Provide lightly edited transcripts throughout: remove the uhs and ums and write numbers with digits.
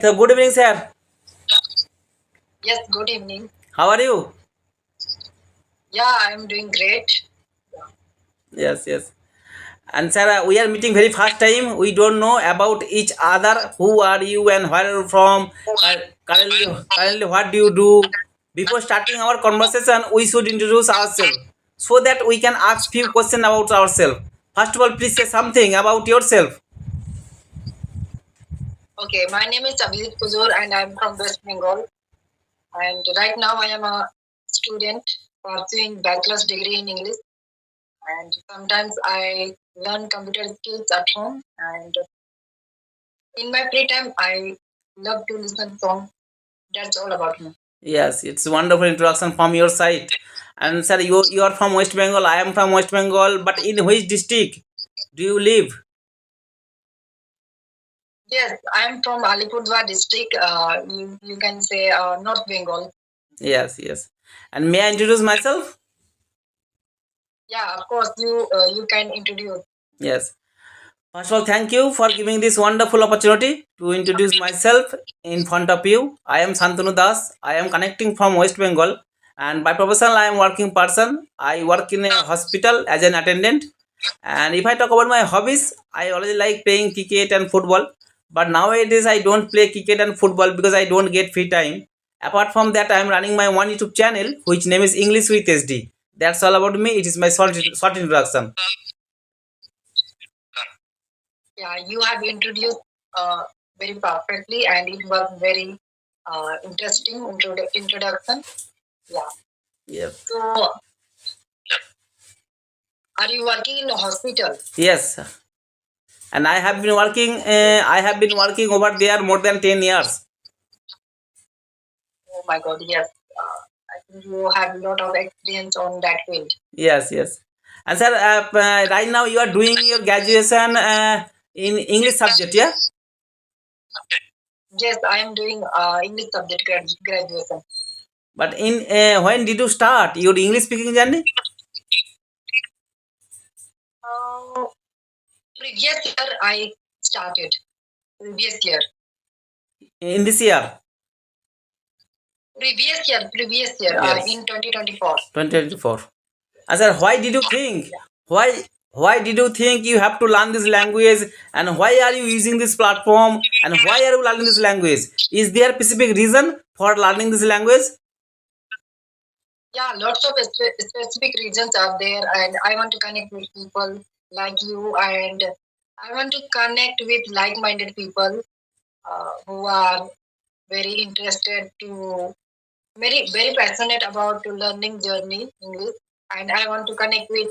So good evening, sir. Yes, good evening. How are you? Yeah, I'm doing great. Yes, yes. And sir, we are meeting very first time. We don't know about each other. Who are you and where are you from? Currently, what do you do? Before starting our conversation, we should introduce ourselves so that we can ask few questions about ourselves. First of all, please say something about yourself. Okay, my name is Abhijit Kuzur and I'm from West Bengal. And right now I am a student pursuing bachelor's degree in English. And sometimes I learn computer skills at home. And in my free time, I love to listen songs. That's all about me. Yes, it's wonderful introduction from your side. And sir, you are from West Bengal. I am from West Bengal. But in which district do you live? Yes, I'm from Alipurduar district. You can say North Bengal. Yes, yes. And may I introduce myself? Yeah, of course, you can introduce. Yes. First of all, thank you for giving this wonderful opportunity to introduce myself in front of you. I am Santanu Das. I am connecting from West Bengal, and by profession, I am working person. I work in a hospital as an attendant. And if I talk about my hobbies, I always like playing cricket and football. But nowadays, I don't play cricket and football because I don't get free time. Apart from that, I am running my one YouTube channel, which name is English with SD. That's all about me. It is my short introduction. Yeah, you have introduced very perfectly, and it was very interesting introduction. Yeah. Yeah. So, are you working in a hospital? Yes, and I have been working. I have been working over there more than 10 years. Oh my God, yes. I think you have a lot of experience on that field. Yes, yes. And sir, right now you are doing your graduation in English subject, yeah. Yes, I am doing English subject graduation. But in when did you start your English speaking journey? Uh, Previous year I started. Previous year. In this year, Previous year yes, in 2024. 2024. And sir, why did you think? Yeah. Why did you think you have to learn this language? And why are you using this platform? And why are you learning this language? Is there a specific reason for learning this language? Yeah, lots of specific reasons are there, and I want to connect with people like you, and I want to connect with like-minded people who are very interested to very passionate about to learning journey English, and I want to connect with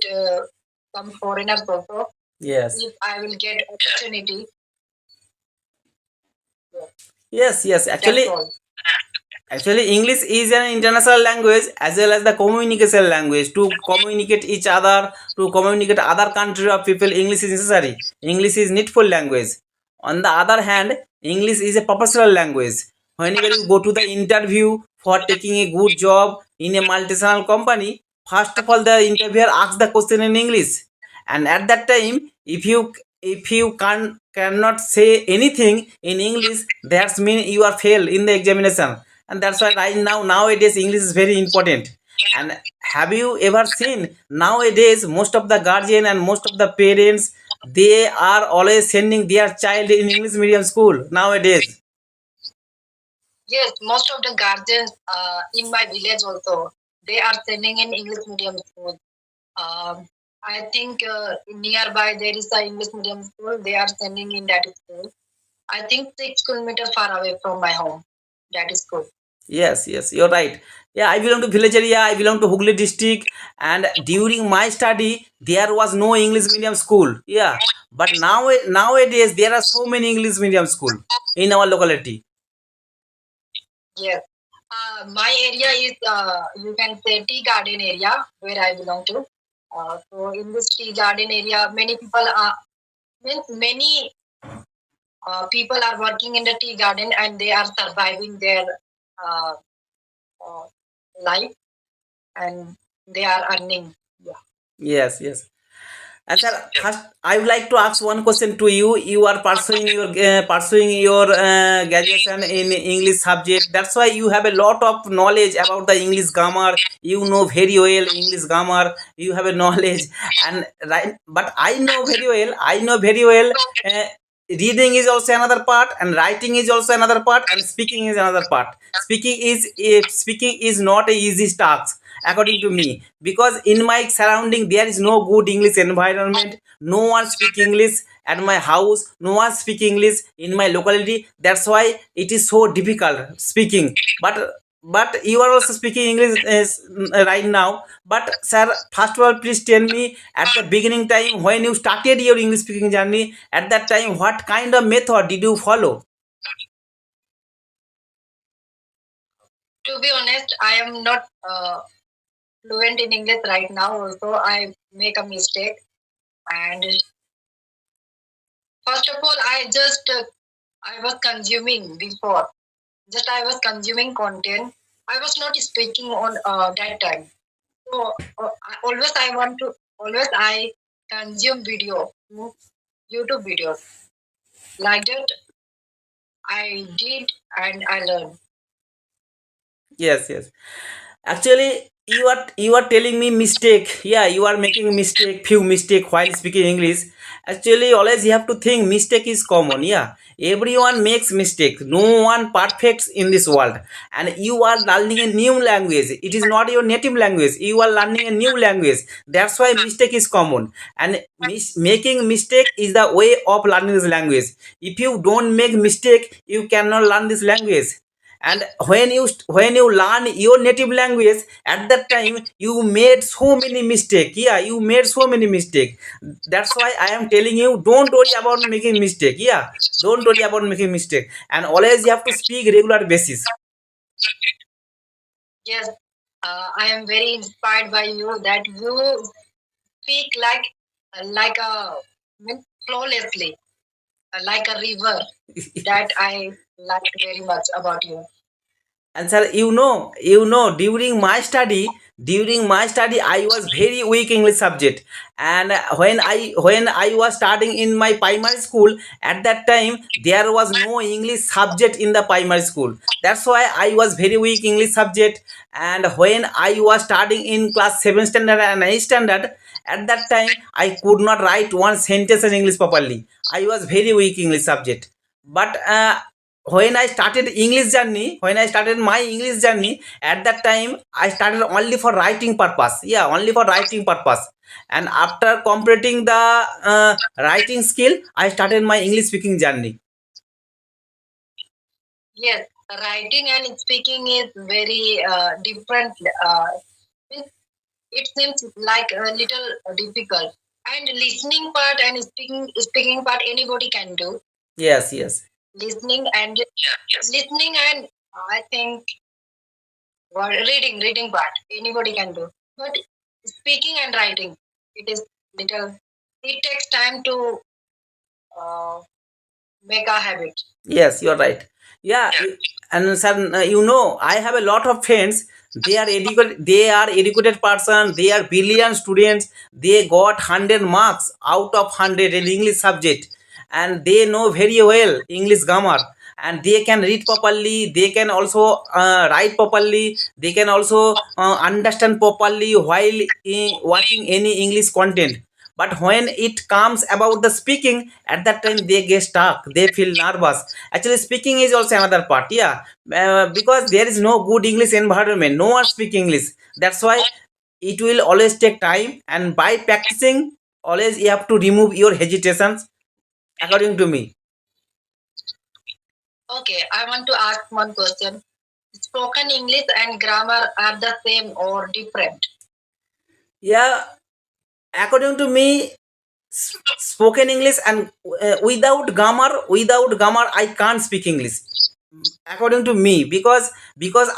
some foreigners also. Yes. If I will get opportunity, yeah, Yes, yes. that's Actually, all. English is an international language as well as the communication language. To communicate each other, to communicate other country of people, English is necessary. English is needful language. On the other hand, English is a professional language. Whenever you go to the interview for taking a good job in a multinational company, first of all, the interviewer asks the question in English, and at that time, if you cannot say anything in English, that's mean you are fail in the examination. And that's why right now nowadays English is very important. And have you ever seen nowadays most of the guardian and most of the parents, they are always sending their child in English medium school nowadays. Yes, most of the guardians in my village also they are sending in English medium school. I think nearby there is a English medium school. They are sending in that school. I think 6 kilometers far away from my home. That is school. Yes, yes, you're right. Yeah, I belong to village area. I belong to Hooghly district, and during my study, there was no English medium school. Yeah, but nowadays there are so many English medium school in our locality. Yes. My area is you can say tea garden area where I belong to. So in this tea garden area, many people are many people are working in the tea garden and they are surviving their uh, uh, life and they are earning. Yeah. Yes, yes. And sir, first I would like to ask one question to you. You are pursuing your graduation in English subject. That's why you have a lot of knowledge about the English grammar. You know very well English grammar. You have a knowledge, and right. But I know very well. I know very well. Uh, Reading is also another part, and writing is also another part, and speaking is another part. Speaking is not a easy task according to me, because in my surrounding there is no good English environment. No one speak English at my house, no one speak English in my locality. That's why it is so difficult speaking. But you are also speaking English right now. But sir, first of all, please tell me, at the beginning time when you started your English speaking journey, at that time what kind of method did you follow? To be honest, I am not fluent in English right now. Also, I make a mistake. And first of all, I was consuming before. Just I was consuming content. I was not speaking on that time. So always I consume video, YouTube videos. Like that, I did and I learned. Yes, yes. Actually, you are telling me mistake. Yeah, you are making mistake, few mistake while speaking English. Actually, always you have to think mistake is common. Yeah, everyone makes mistake. No one perfect in this world. And you are learning a new language. It is not your native language. You are learning a new language. That's why mistake is common. And making mistake is the way of learning this language. If you don't make mistake, you cannot learn this language. And when you learn your native language, at that time you made so many mistake. Yeah, you made so many mistake. That's why I am telling you, don't worry about making mistake. Yeah, don't worry about making mistake, and always you have to speak regular basis. Yes, I am very inspired by you that you speak like a flawlessly, like a river. That I liked very much about you. And sir, you know, during my study, I was very weak English subject. And when I was starting in my primary school, at that time there was no English subject in the primary school. That's why I was very weak English subject. And when I was starting in class 7 standard and 8 standard, at that time I could not write one sentence in English properly. I was very weak English subject. But when I started my English journey, at that time I started only for writing purpose. Yeah, only for writing purpose. And after completing the writing skill, I started my English speaking journey. Yes, writing and speaking is very different. It seems like a little difficult. And listening part and speaking part anybody can do. Yes, yes. Listening and listening and I think reading part anybody can do. But speaking and writing, it is little. It takes time to uh, make a habit. Yes, you're right. Yeah, and sir, I have a lot of friends. They are educated. They are educated person. They are brilliant students. They got 100 marks out of 100 in English subject, and they know very well English grammar. And they can read properly. They can also write properly. They can also understand properly while watching any English content. But when it comes about the speaking, at that time they get stuck, they feel nervous. Actually, speaking is also another part. Yeah, because there is no good English environment, no one speak English. That's why it will always take time, and by practicing, always you have to remove your hesitations, according to me. Okay, I want to ask one question. Spoken English and grammar are the same or different? Yeah, according to me, spoken English and without grammar I can't speak English, according to me. Because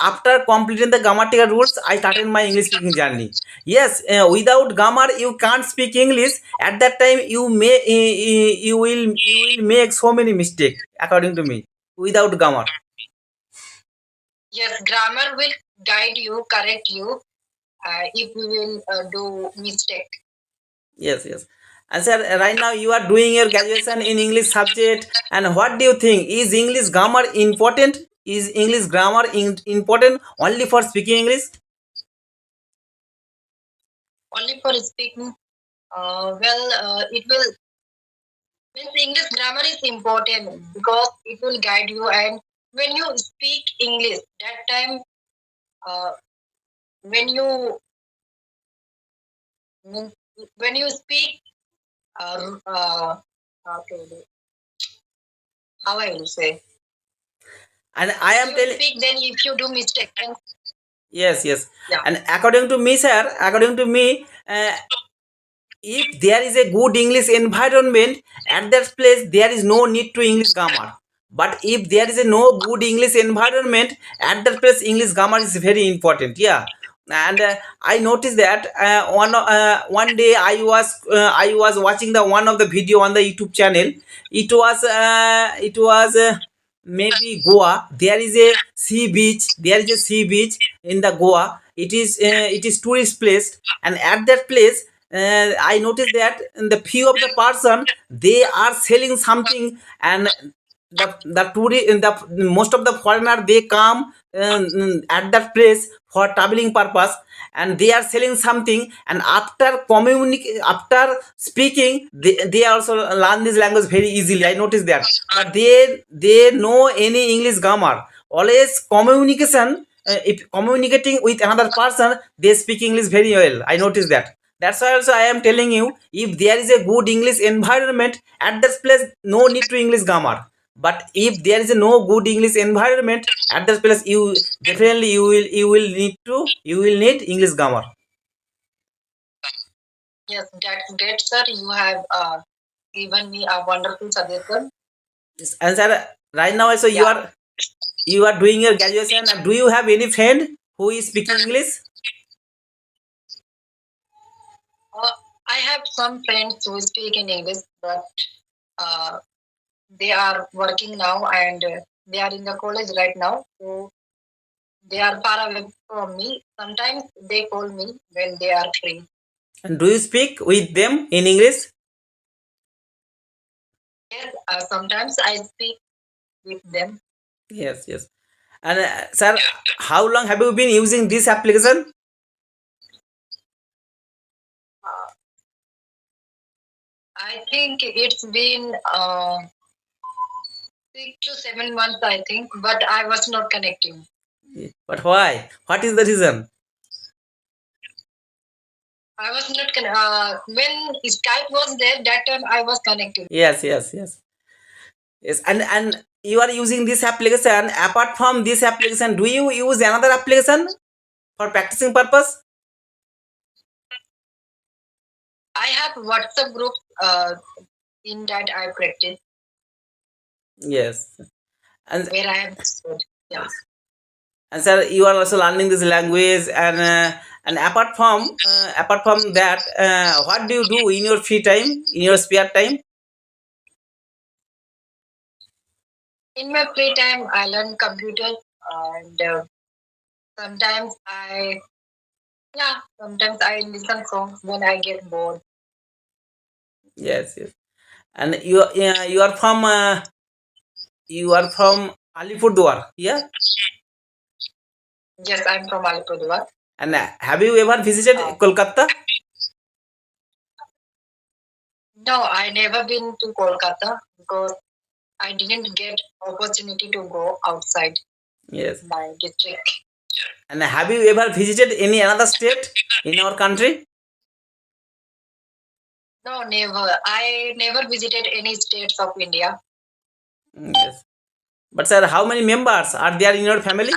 after completing the grammatical rules, I started my English speaking journey. Yes, without grammar you can't speak English. At that time you will make so many mistakes, according to me, without grammar. Yes, grammar will guide you, correct you if you will do mistake. Yes, yes. And sir, right now you are doing your graduation in English subject. And what do you think? Is English grammar important? Is English grammar important only for speaking English? Only for speaking. It will means English grammar is important because it will guide you. And when you speak English, that time uh, when you means when you speak, uh, uh, how to do- how I will say, And I when am you telling. speak, then if you do mistake, then Yes, yes. yeah, And according to me, sir, according to me, if there is a good English environment at that place, there is no need to English grammar. But if there is a no good English environment at that place, English grammar is very important. Yeah. And I noticed that one day I was watching the one of the video on the YouTube channel. It was maybe Goa. There is a sea beach. There is a sea beach in the Goa. It is tourist place, and at that place I noticed that in the few of the person they are selling something. And the tourist in the most of the foreigner they come at that place for traveling purpose, and they are selling something. And after speaking, they also learn this language very easily. I noticed that. But they know any English grammar. Always communication, if communicating with another person, they speak English very well. I noticed that. That's why also I am telling you, if there is a good English environment at that place, no need to English grammar. But if there is a no good English environment at that place, you definitely you will need English grammar. yes, that's great, sir. You have given me a wonderful suggestion. Yes. And sir, right now also you Yeah, are you are doing your graduation. And do you have any friend who is speaking English? uh, I have some friends who speak in English, but uh, they are working now and they are in the college right now. So they are far away from me. Sometimes they call me when they are free. And do you speak with them in English? Yes, sometimes I speak with them. Yes, yes. And sir, how long have you been using this application? Uh, I think it's been 6 to 7 months, I think, but I was not connecting. But why? What is the reason? I was not when Skype was there. That time I was connecting. Yes, yes, yes, yes. And you are using this application. Apart from this application, do you use another application for practicing purpose? I have WhatsApp groups. In that I practice Yes. And where I have said, yeah. yes. And sir, you are also learning this language. And apart from that, what do you do in your free time, in your spare time? In my free time, I learn computer and sometimes sometimes I listen songs when I get bored. Yes, yes. And you are from Alipurdwar, yeah. Yes, I'm from Alipurduar. And have you ever visited Uh, Kolkata? no, I never been to Kolkata because I didn't get opportunity to go outside Yes. my district. And have you ever visited any another state in our country? No, never. I never visited any states of India. Yes. But sir, how many members are there in your family?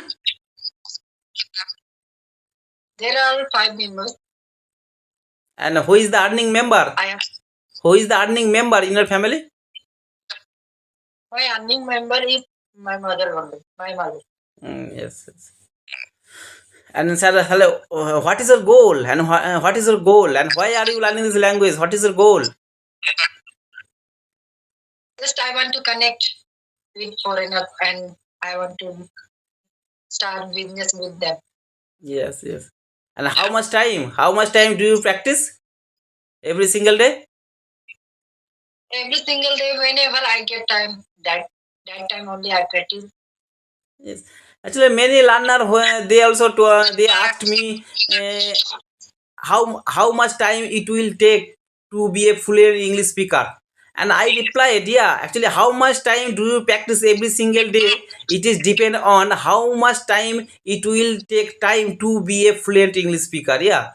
There are 5 members. And who is the earning member? I am Who is the earning member in your family? My earning member is my mother only. My mother. Yes, yes. And sir, hello. What is your goal? And what is your goal? And why are you learning this language? What is your goal? Just I want to connect with foreigners and I want to start business with them. Yes, yes. And how much time? How much time do you practice every single day? every single day whenever I get time. That time only I practice. Yes. Actually, many learner they also they asked me how much time it will take to be a fluent English speaker, and I replied, yeah, actually, how much time do you practice every single day? It is depend on how much time it will take time to be a fluent English speaker. Yeah.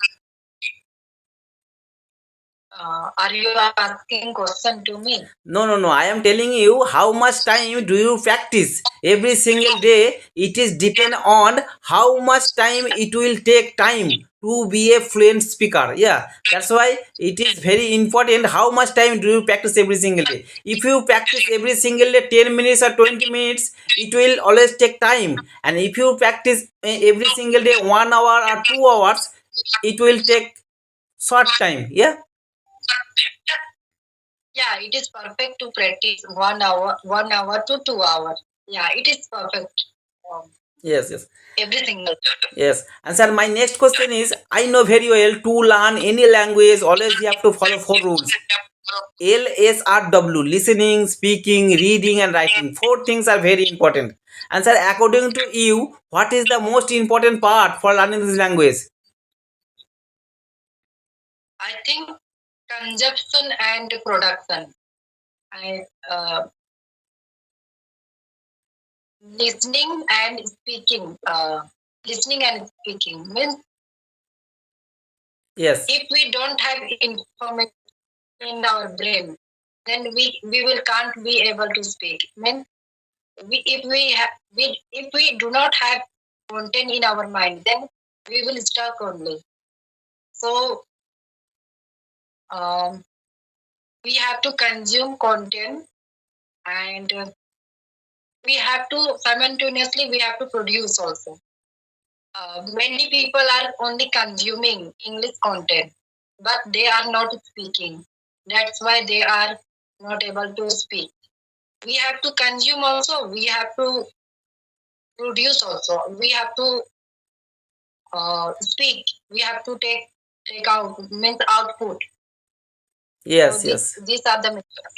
Are you asking question to me? No, no, no. I am telling you how much time do you practice every single day. It is depend on how much time it will take time to be a fluent speaker. Yeah, that's why it is very important how much time do you practice every single day. If you practice every single day 10 minutes or 20 minutes, it will always take time. And if you practice every single day 1 hour or 2 hours, it will take short time. Yeah. Yeah, it is perfect to practice 1 hour, 1 hour to 2 hours. Yeah, it is perfect. Um, Yes. Yes. every single. Yes, and sir, my next question is: I know very well to learn any language, always you have to follow four rules. LSRW: listening, speaking, reading, and writing. Four things are very important. And sir, according to you, what is the most important part for learning this language? I think consumption and production. I listening and speaking. Listening and speaking means Yes, if we don't have information in our brain, then we will can't be able to speak. Means if we do not have content in our mind, then we will stuck only. So um, we have to consume content, and we have to simultaneously we have to produce also. Many people are only consuming English content, but they are not speaking. That's why they are not able to speak. We have to consume also. We have to produce also. We have to speak. We have to take out means output. So yes, yes. these are the methods.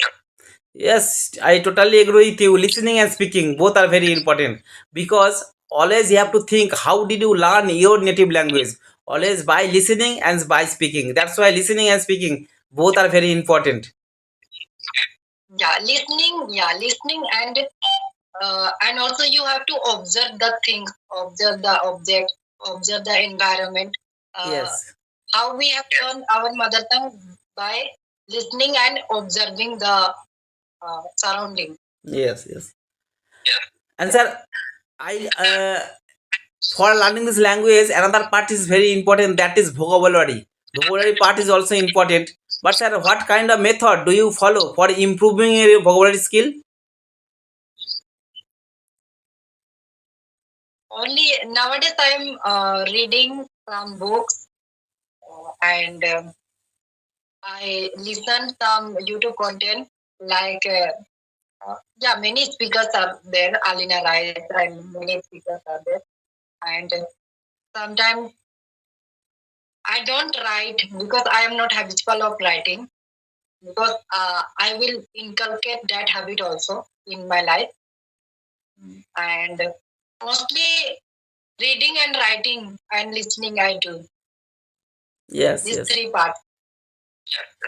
Yes, I totally agree with you. Listening and speaking both are very important because always you have to think how did you learn your native language? Always by listening and by speaking. That's why listening and speaking both are very important. Yeah, listening and also you have to observe the things, observe the object, observe the environment. Uh, Yes, how we have learned our mother tongue by listening and observing the surrounding. yes, yes. And sir, I for learning this language, another part is very important. That is vocabulary. Vocabulary part is also important. But sir, what kind of method do you follow for improving your vocabulary skill? Only nowadays I'm reading some books and I listen some YouTube content like yeah, many speakers are there. Alina Rice and many speakers are there. And sometimes I don't write because I am not habitual of writing because I will inculcate that habit also in my life. And mostly reading and writing and listening I do. Yes, These yes. three parts.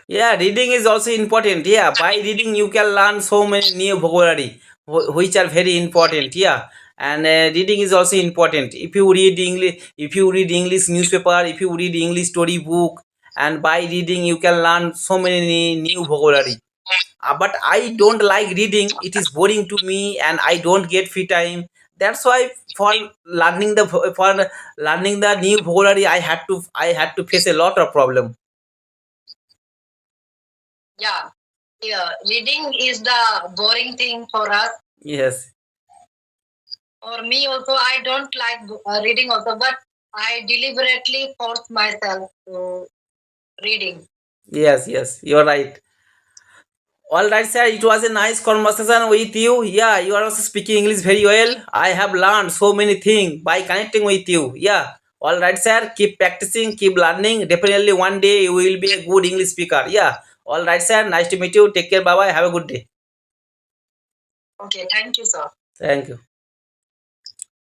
Yeah, reading is also important. Yeah, by reading you can learn so many new vocabulary which are very important. Yeah, and reading is also important. If you read English newspaper, if you read English story book, and by reading you can learn so many new vocabulary. But I don't like reading. It is boring to me, and I don't get free time. That's why for learning the new vocabulary, I had to face a lot of problem. Yeah. Yeah. Reading is the boring thing for us. Yes. For me also, I don't like reading also, but I deliberately force myself to reading. Yes, yes, you're right. All right, sir. It was a nice conversation with you. Yeah, you are also speaking English very well. I have learned so many things by connecting with you. Yeah. All right, sir. Keep practicing, keep learning. Definitely one day you will be a good English speaker. Yeah. All right, sir. Nice to meet you. Take care. Bye bye. Have a good day. Okay, thank you, sir. Thank you.